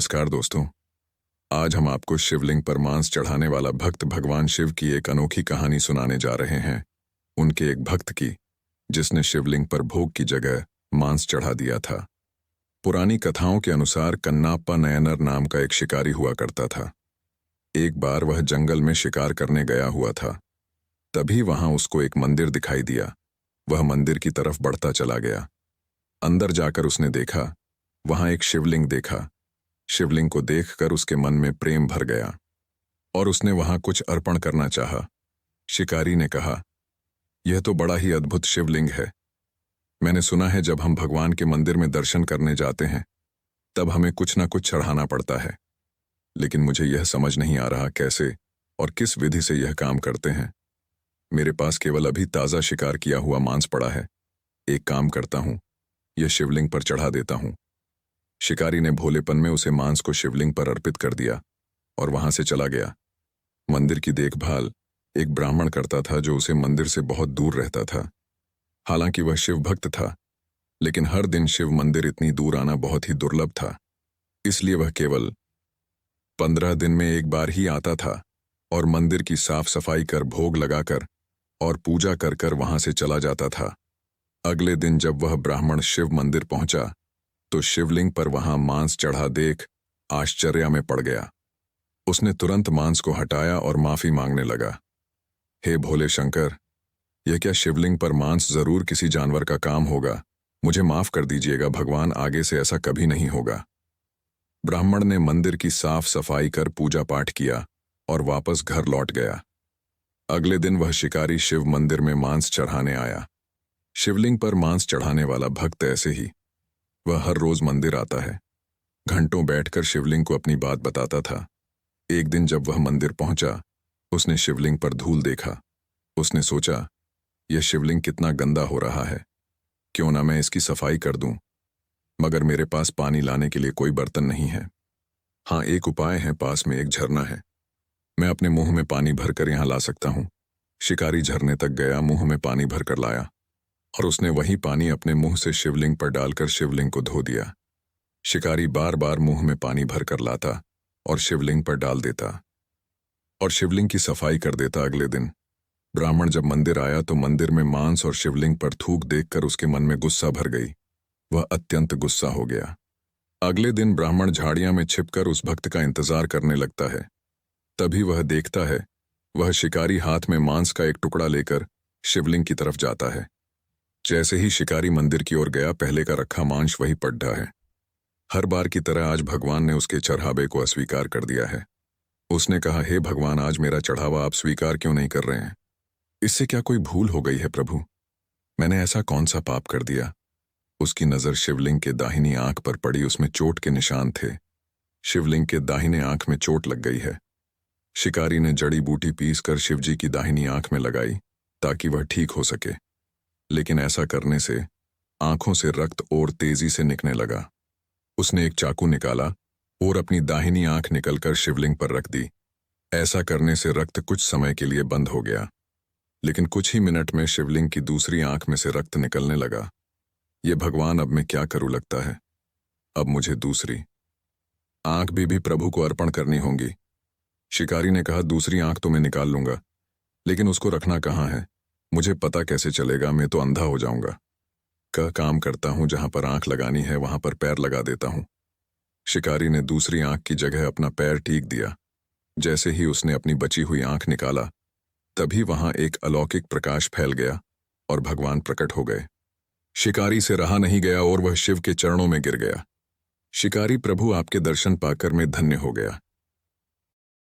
नमस्कार दोस्तों। आज हम आपको शिवलिंग पर मांस चढ़ाने वाला भक्त भगवान शिव की एक अनोखी कहानी सुनाने जा रहे हैं। उनके एक भक्त की, जिसने शिवलिंग पर भोग की जगह मांस चढ़ा दिया था। पुरानी कथाओं के अनुसार कन्नाप्पा नयनर नाम का एक शिकारी हुआ करता था। एक बार वह जंगल में शिकार करने गया हुआ था। तभी वहां उसको एक मंदिर दिखाई दिया। वह मंदिर की तरफ बढ़ता चला गया। अंदर जाकर उसने देखा, वहां एक शिवलिंग देखा। शिवलिंग को देखकर उसके मन में प्रेम भर गया और उसने वहां कुछ अर्पण करना चाहा। शिकारी ने कहा, यह तो बड़ा ही अद्भुत शिवलिंग है। मैंने सुना है जब हम भगवान के मंदिर में दर्शन करने जाते हैं तब हमें कुछ ना कुछ चढ़ाना पड़ता है, लेकिन मुझे यह समझ नहीं आ रहा कैसे और किस विधि से यह काम करते हैं। मेरे पास केवल अभी ताज़ा शिकार किया हुआ मांस पड़ा है। एक काम करता हूं, यह शिवलिंग पर चढ़ा देता हूं। शिकारी ने भोलेपन में उसे मांस को शिवलिंग पर अर्पित कर दिया और वहां से चला गया। मंदिर की देखभाल एक ब्राह्मण करता था जो उसे मंदिर से बहुत दूर रहता था। हालांकि वह शिव भक्त था, लेकिन हर दिन शिव मंदिर इतनी दूर आना बहुत ही दुर्लभ था। इसलिए वह केवल 15 दिन में एक बार ही आता था और मंदिर की साफ सफाई कर, भोग लगाकर और पूजा कर कर वहां से चला जाता था। अगले दिन जब वह ब्राह्मण शिव मंदिर पहुंचा तो शिवलिंग पर वहां मांस चढ़ा देख आश्चर्य में पड़ गया। उसने तुरंत मांस को हटाया और माफी मांगने लगा। हे भोले शंकर, यह क्या शिवलिंग पर मांस जरूर किसी जानवर का काम होगा। मुझे माफ कर दीजिएगा भगवान, आगे से ऐसा कभी नहीं होगा। ब्राह्मण ने मंदिर की साफ सफाई कर पूजा पाठ किया और वापस घर लौट गया। अगले दिन वह शिकारी शिव मंदिर में मांस चढ़ाने आया। शिवलिंग पर मांस चढ़ाने वाला भक्त ऐसे ही, वह हर रोज मंदिर आता है। घंटों बैठकर शिवलिंग को अपनी बात बताता था। एक दिन जब वह मंदिर पहुंचा, उसने शिवलिंग पर धूल देखा। उसने सोचा, यह शिवलिंग कितना गंदा हो रहा है, क्यों ना मैं इसकी सफाई कर दूं। मगर मेरे पास पानी लाने के लिए कोई बर्तन नहीं है। हाँ, एक उपाय है, पास में एक झरना है। मैं अपने मुंह में पानी भरकर यहां ला सकता हूं। शिकारी झरने तक गया, मुंह में पानी भरकर लाया और उसने वही पानी अपने मुंह से शिवलिंग पर डालकर शिवलिंग को धो दिया। शिकारी बार बार मुंह में पानी भरकर लाता और शिवलिंग पर डाल देता और शिवलिंग की सफाई कर देता। अगले दिन ब्राह्मण जब मंदिर आया तो मंदिर में मांस और शिवलिंग पर थूक देखकर उसके मन में गुस्सा भर गई। वह अत्यंत गुस्सा हो गया। अगले दिन ब्राह्मण झाड़ियां में छिपकर उस भक्त का इंतजार करने लगता है। तभी वह देखता है, वह शिकारी हाथ में मांस का एक टुकड़ा लेकर शिवलिंग की तरफ जाता है। जैसे ही शिकारी मंदिर की ओर गया, पहले का रखा मांस वही पड्ढा है। हर बार की तरह आज भगवान ने उसके चढ़ावे को अस्वीकार कर दिया है। उसने कहा, हे भगवान, आज मेरा चढ़ावा आप स्वीकार क्यों नहीं कर रहे हैं? इससे क्या कोई भूल हो गई है प्रभु? मैंने ऐसा कौन सा पाप कर दिया? उसकी नजर शिवलिंग के दाहिनी आंख पर पड़ी। उसमें चोट के निशान थे। शिवलिंग के दाहिने आंख में चोट लग गई है। शिकारी ने जड़ी बूटी पीसकर शिवजी की दाहिनी आंख में लगाई ताकि वह ठीक हो सके, लेकिन ऐसा करने से आंखों से रक्त और तेजी से निकलने लगा। उसने एक चाकू निकाला और अपनी दाहिनी आंख निकलकर शिवलिंग पर रख दी। ऐसा करने से रक्त कुछ समय के लिए बंद हो गया, लेकिन कुछ ही मिनट में शिवलिंग की दूसरी आंख में से रक्त निकलने लगा। ये भगवान, अब मैं क्या करूं? लगता है अब मुझे दूसरी आंख भी प्रभु को अर्पण करनी होगी। शिकारी ने कहा, दूसरी आंख तो मैं निकाल लूंगा, लेकिन उसको रखना कहाँ है? मुझे पता कैसे चलेगा? मैं तो अंधा हो जाऊंगा। काम करता हूं, जहां पर आंख लगानी है वहां पर पैर लगा देता हूं। शिकारी ने दूसरी आंख की जगह अपना पैर टीक दिया। जैसे ही उसने अपनी बची हुई आंख निकाला, तभी वहां एक अलौकिक प्रकाश फैल गया और भगवान प्रकट हो गए। शिकारी से रहा नहीं गया और वह शिव के चरणों में गिर गया। शिकारी, प्रभु, आपके दर्शन पाकर मैं धन्य हो गया।